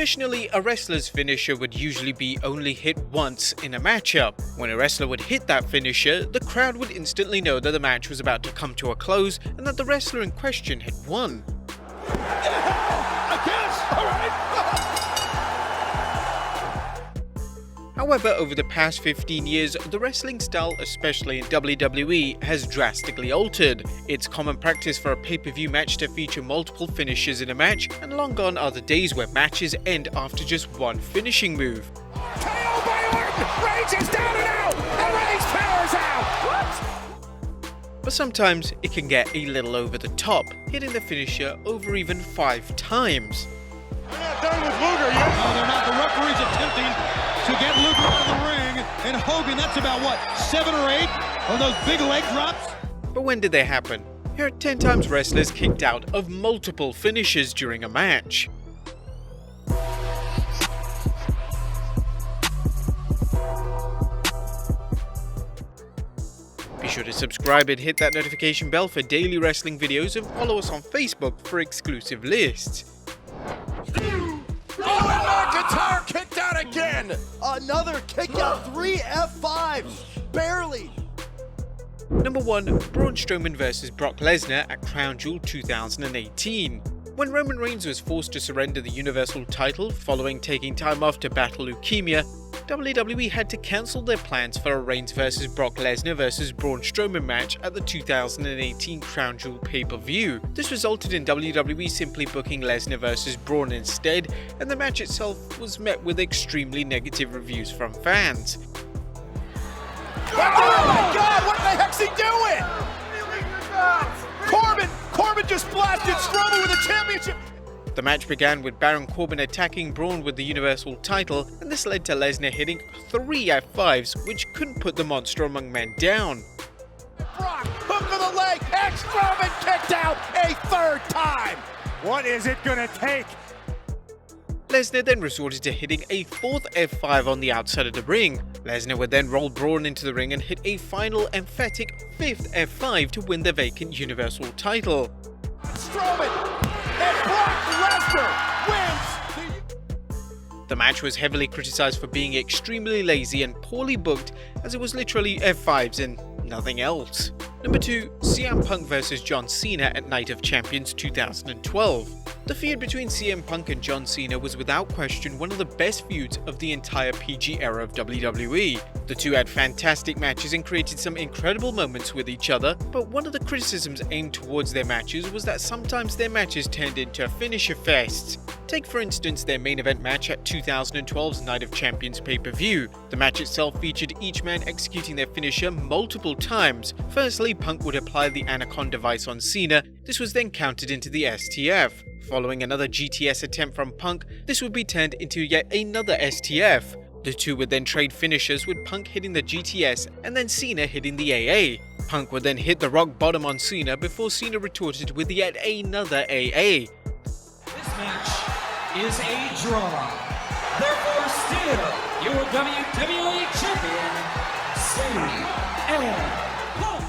Traditionally, a wrestler's finisher would usually be only hit once in a matchup. When a wrestler would hit that finisher, the crowd would instantly know that the match was about to come to a close and that the wrestler in question had won. I guess. All right. However, over the past 15 years, the wrestling style, especially in WWE, has drastically altered. It's common practice for a pay-per-view match to feature multiple finishes in a match, and long gone are the days where matches end after just one finishing move. KO by Orton! Reigns is down and out! And Reigns powers out! What? But sometimes it can get a little over the top, hitting the finisher over even 5 times. They're not done with Luger yet. No, they're not. The referee's attempting to get Luger out of the ring, and Hogan, that's about what, 7 or 8 of those big leg drops? But when did they happen? Here are 10 times wrestlers kicked out of multiple finishes during a match. Be sure to subscribe and hit that notification bell for daily wrestling videos, and follow us on Facebook for exclusive lists. Oh, and McIntyre kicked out again! Another kick out, 3 F5s, barely. Number 1. Braun Strowman vs Brock Lesnar at Crown Jewel 2018. When Roman Reigns was forced to surrender the Universal title following taking time off to battle leukemia, WWE had to cancel their plans for a Reigns vs Brock Lesnar vs Braun Strowman match at the 2018 Crown Jewel pay-per-view. This resulted in WWE simply booking Lesnar vs Braun instead, and the match itself was met with extremely negative reviews from fans. Oh my God, what the heck's he doing? Corbin just blasted Strowman with a championship. The match began with Baron Corbin attacking Braun with the Universal title, and this led to Lesnar hitting 3 F5s, which couldn't put the monster among men down. Brock, hook of the leg, and Strowman kicked out a 3rd time. What is it gonna take? Lesnar then resorted to hitting a 4th F5 on the outside of the ring. Lesnar would then roll Braun into the ring and hit a final emphatic 5th F5 to win the vacant Universal title. Strowman and Brock Lesnar wins. The match was heavily criticized for being extremely lazy and poorly booked, as it was literally F5s and nothing else. Number 2. CM Punk vs John Cena at Night of Champions 2012. The feud between CM Punk and John Cena was without question one of the best feuds of the entire PG era of WWE. The two had fantastic matches and created some incredible moments with each other, but one of the criticisms aimed towards their matches was that sometimes their matches turned into finisher fests. Take for instance their main event match at 2012's Night of Champions pay-per-view. The match itself featured each man executing their finisher multiple times. Firstly, Punk would apply the Anaconda device on Cena. This was then countered into the STF. Following another GTS attempt from Punk, this would be turned into yet another STF. The two would then trade finishers, with Punk hitting the GTS and then Cena hitting the AA. Punk would then hit the rock bottom on Cena before Cena retorted with yet another AA. This match is a draw. Therefore, still your WWE Champion, CM Punk.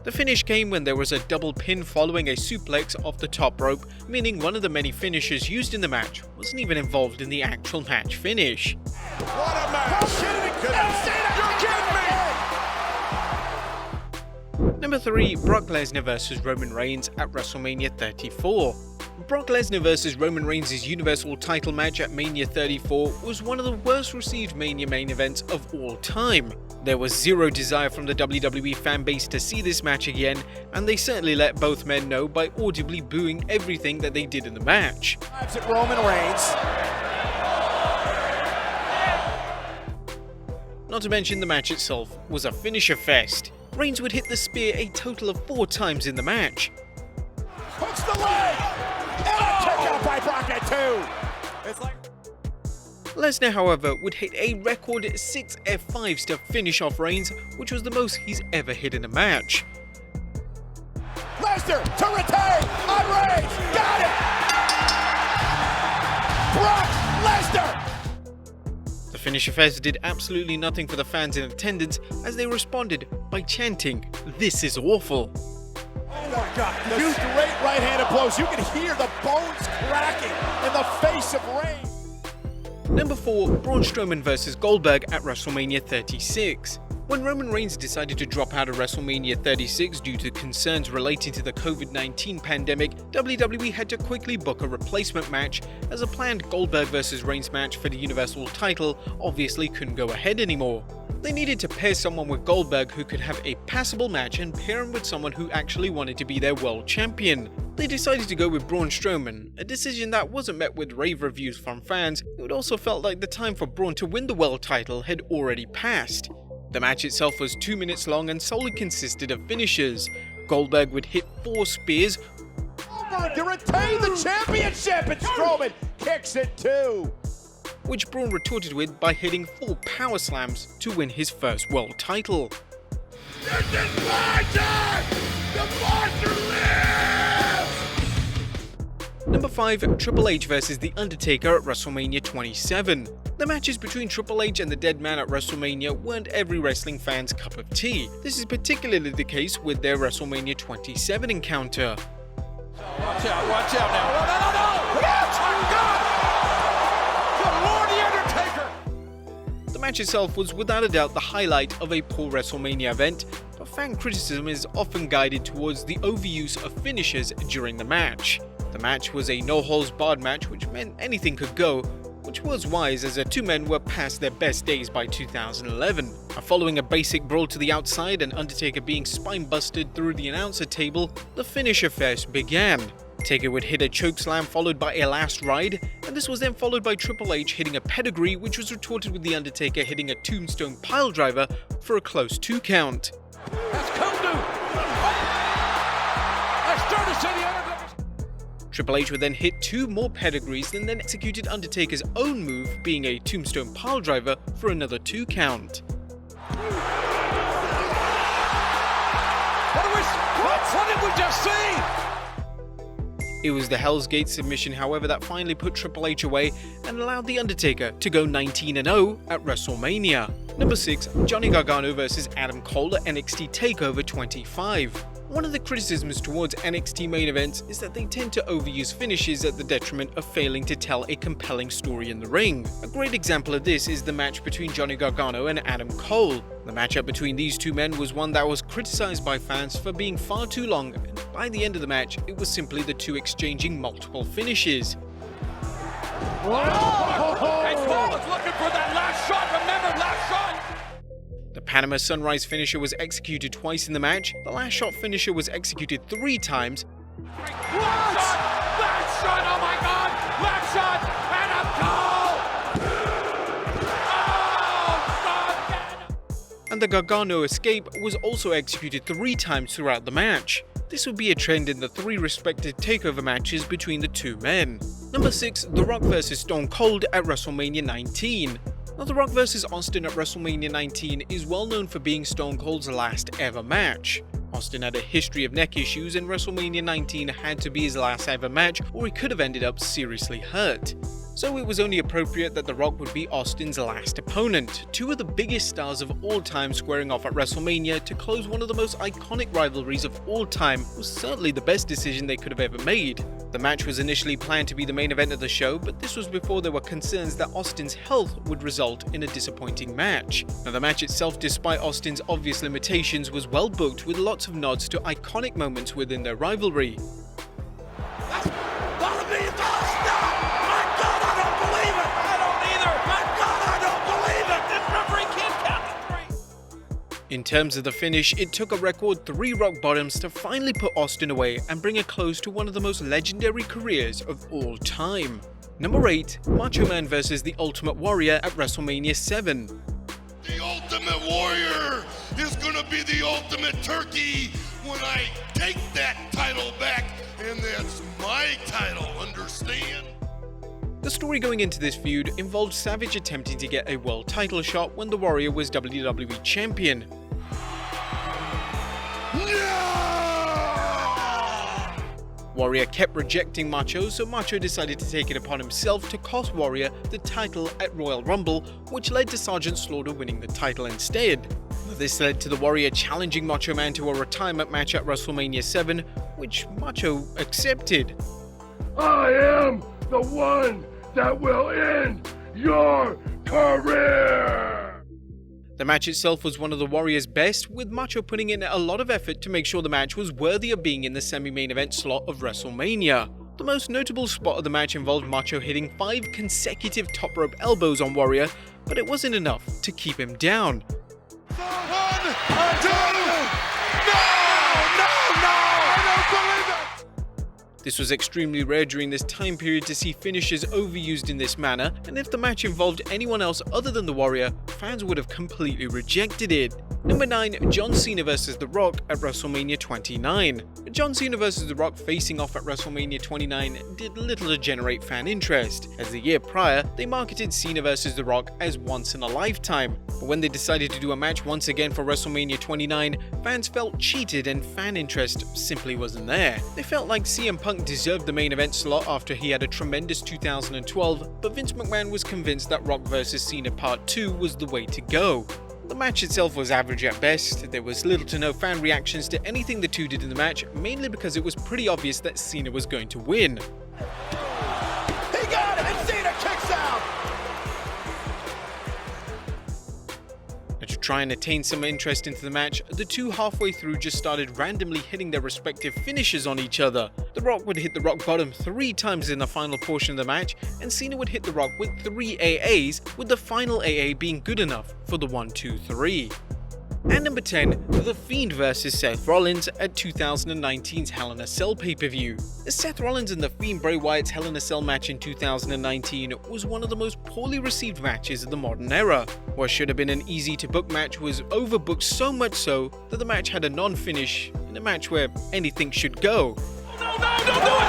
The finish came when there was a double pin following a suplex off the top rope, meaning one of the many finishers used in the match wasn't even involved in the actual match finish. What a match! You're kidding me! Number 3. Brock Lesnar vs Roman Reigns at WrestleMania 34. Brock Lesnar vs Roman Reigns' Universal title match at Mania 34 was one of the worst received Mania main events of all time. There was zero desire from the WWE fanbase to see this match again, and they certainly let both men know by audibly booing everything that they did in the match. At Roman Reigns. Not to mention the match itself was a finisher fest. Reigns would hit the spear a total of 4 times in the match. Hooks the leg! And a kick out by Brock at 2! It's like... Lesnar, however, would hit a record 6 F5s to finish off Reigns, which was the most he's ever hit in a match. Lesnar to retain on Reigns! Got it! Brock Lesnar! The finisher fest did absolutely nothing for the fans in attendance, as they responded by chanting, "This is awful." Oh my God, two great right-handed blows. You can hear the bones cracking in the face of Reigns. Number 4, Braun Strowman vs Goldberg at WrestleMania 36. When Roman Reigns decided to drop out of WrestleMania 36 due to concerns relating to the COVID-19 pandemic, WWE had to quickly book a replacement match, as a planned Goldberg vs Reigns match for the Universal title obviously couldn't go ahead anymore. They needed to pair someone with Goldberg who could have a passable match and pair him with someone who actually wanted to be their world champion. They decided to go with Braun Strowman, a decision that wasn't met with rave reviews from fans, who had also felt like the time for Braun to win the world title had already passed. The match itself was 2 minutes long and solely consisted of finishers. Goldberg would hit 4 spears To retain the championship, and Strowman kicks it too. which Braun retorted with by hitting 4 power slams to win his first world title. This is my time! The monster lives! Number 5, Triple H vs The Undertaker at WrestleMania 27. The matches between Triple H and the Dead Man at WrestleMania weren't every wrestling fan's cup of tea. This is particularly the case with their WrestleMania 27 encounter. Watch out now. No! Yes, my God! Good Lord, The Undertaker! The match itself was without a doubt the highlight of a poor WrestleMania event, but fan criticism is often guided towards the overuse of finishers during the match. The match was a no-holds-barred match, which meant anything could go, which was wise as the two men were past their best days by 2011. Following a basic brawl to the outside and Undertaker being spine-busted through the announcer table, the finisher fest began. Taker would hit a chokeslam followed by a last ride, and this was then followed by Triple H hitting a pedigree, which was retorted with the Undertaker hitting a tombstone piledriver for a close 2 count. That's come to. I started to say the Undertaker. Triple H would then hit 2 more pedigrees and then executed Undertaker's own move, being a tombstone piledriver, for another 2 count. What did we just see? It was the Hell's Gate submission, however, that finally put Triple H away and allowed The Undertaker to go 19-0 at WrestleMania. Number 6, Johnny Gargano vs Adam Cole at NXT TakeOver 25. One of the criticisms towards NXT main events is that they tend to overuse finishes at the detriment of failing to tell a compelling story in the ring. A great example of this is the match between Johnny Gargano and Adam Cole. The matchup between these two men was one that was criticized by fans for being far too long, and by the end of the match, it was simply the two exchanging multiple finishes. And Cole is looking for that last shot. Remember, last shot. The Panama Sunrise finisher was executed twice in the match. The last shot finisher was executed 3 times. Last shot, oh my God! Last shot, Adam Cole! Oh, God! And the Gargano escape was also executed 3 times throughout the match. This would be a trend in the 3 respective takeover matches between the two men. Number 6, The Rock vs Stone Cold at WrestleMania 19. Now, The Rock vs Austin at WrestleMania 19 is well known for being Stone Cold's last ever match. Austin had a history of neck issues, and WrestleMania 19 had to be his last ever match, or he could have ended up seriously hurt. So it was only appropriate that The Rock would be Austin's last opponent. 2 of the biggest stars of all time squaring off at WrestleMania to close one of the most iconic rivalries of all time was certainly the best decision they could have ever made. The match was initially planned to be the main event of the show, but this was before there were concerns that Austin's health would result in a disappointing match. Now, the match itself, despite Austin's obvious limitations, was well booked with lots of nods to iconic moments within their rivalry. In terms of the finish, it took a record 3 rock bottoms to finally put Austin away and bring a close to one of the most legendary careers of all time. Number 8, Macho Man vs The Ultimate Warrior at WrestleMania 7. The Ultimate Warrior is gonna be the ultimate turkey when I take that title back, and that's my title, understand? The story going into this feud involved Savage attempting to get a world title shot when the Warrior was WWE champion. Warrior kept rejecting Macho, so Macho decided to take it upon himself to cost Warrior the title at Royal Rumble, which led to Sergeant Slaughter winning the title instead. This led to the Warrior challenging Macho Man to a retirement match at WrestleMania 7, which Macho accepted. I am the one that will end your career. The match itself was one of the Warriors' best, with Macho putting in a lot of effort to make sure the match was worthy of being in the semi-main event slot of WrestleMania. The most notable spot of the match involved Macho hitting 5 consecutive top rope elbows on Warrior, but it wasn't enough to keep him down. 1, 2, no, I don't believe it. This was extremely rare during this time period to see finishes overused in this manner, and if the match involved anyone else other than the Warrior, fans would have completely rejected it. Number 9, John Cena vs The Rock at WrestleMania 29. John Cena vs The Rock facing off at WrestleMania 29 did little to generate fan interest, as the year prior they marketed Cena vs The Rock as once in a lifetime. But when they decided to do a match once again for WrestleMania 29, fans felt cheated and fan interest simply wasn't there. They felt like CM Punk deserved the main event slot after he had a tremendous 2012, but Vince McMahon was convinced that Rock vs Cena Part 2 was the way to go. The match itself was average at best. There was little to no fan reactions to anything the two did in the match, mainly because it was pretty obvious that Cena was going to win. He got it, and Cena kicks out. And to try and attain some interest into the match, the two halfway through just started randomly hitting their respective finishes on each other. The Rock would hit the Rock bottom 3 times in the final portion of the match, and Cena would hit the Rock with 3 AAs, with the final AA being good enough for the 1, 2, 3. And number 10, The Fiend vs Seth Rollins at 2019's Hell in a Cell pay-per-view. Seth Rollins and The Fiend Bray Wyatt's Hell in a Cell match in 2019 was one of the most poorly received matches of the modern era. What should have been an easy to book match was overbooked so much so that the match had a non-finish in a match where anything should go. No, don't do it!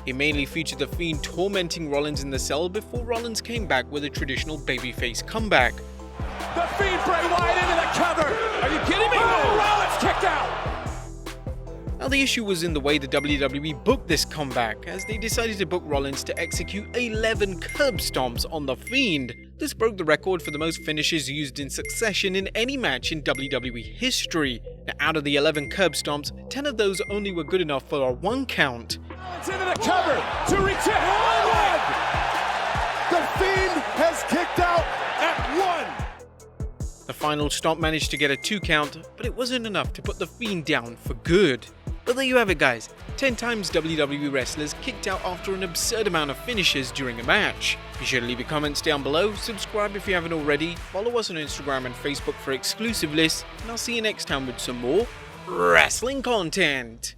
It mainly featured The Fiend tormenting Rollins in the cell before Rollins came back with a traditional babyface comeback. The Fiend Bray Wyatt into the cover. Are you kidding me? Oh, Rollins kicked out. Now the issue was in the way the WWE booked this comeback, as they decided to book Rollins to execute 11 curb stomps on The Fiend. This broke the record for the most finishes used in succession in any match in WWE history. Now, out of the 11 curb stomps, 10 of those only were good enough for a 1 count. It's into the cover to return. The Fiend has kicked out at 1. The final stomp managed to get a 2 count, but it wasn't enough to put The Fiend down for good. But there you have it, guys. 10 times WWE wrestlers kicked out after an absurd amount of finishes during a match. Be sure to leave your comments down below, subscribe if you haven't already, follow us on Instagram and Facebook for exclusive lists, and I'll see you next time with some more wrestling content.